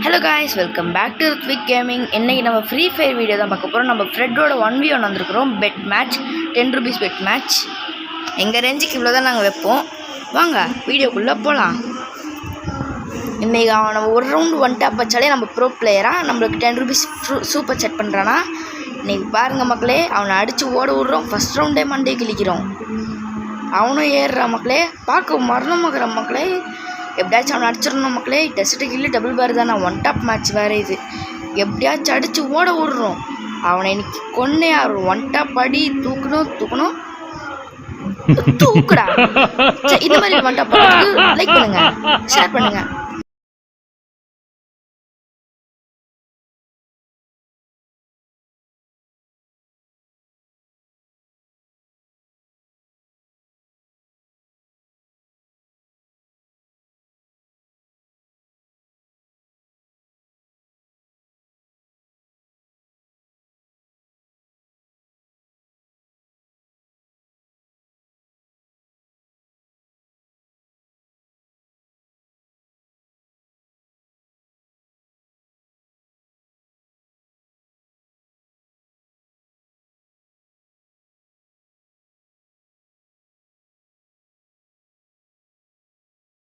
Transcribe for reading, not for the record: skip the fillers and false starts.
Hello guys, welcome back to Ritvik gaming. இன்றைக்கி நம்ம free fire video தான் பார்க்க போகிறோம். நம்ம ஃப்ரெட்டோட 1v1 வந்திருக்கிறோம். Bet match, 10 rupees bet match. எங்கள் ரேஞ்சுக்கு இவ்வளோ தான் நாங்கள் வைப்போம். வாங்க வீடியோக்குள்ளே போகலாம். இன்றைக்கி அவனை ஒரு ரவுண்டு ஒன் டேப் வச்சாலே நம்ம ப்ரோ பிளேயராக நம்மளுக்கு 10 rupees சூப்பர் செட் பண்ணுறானா. இன்றைக்கி பாருங்கள் மக்களே, அவனை அடித்து ஓட விட்றோம். ஃபஸ்ட் ரவுண்டே மண்டே கிழிக்கிறோம். அவனும் ஏறுறான் மக்களே, பார்க்க மரணமாகிற மக்களே. எப்படியாச்சும் அவனை அடிச்சிடணும் மக்களே. டெஸ்ட்டு கில்லு டபுள் பார் தானே, ஒன் டாப் மேட்ச் வேறு இது. எப்படியாச்சும் அடித்து ஓட விட்றோம். அவனை இன்னைக்கு கொன்னே ஆடுறோம். ஒன் டாப் அடி தூக்கணும் தூக்குடா. இந்த மாதிரி ஒன் டாப் லைக் பண்ணுங்கள், ஷேர் பண்ணுங்கள்.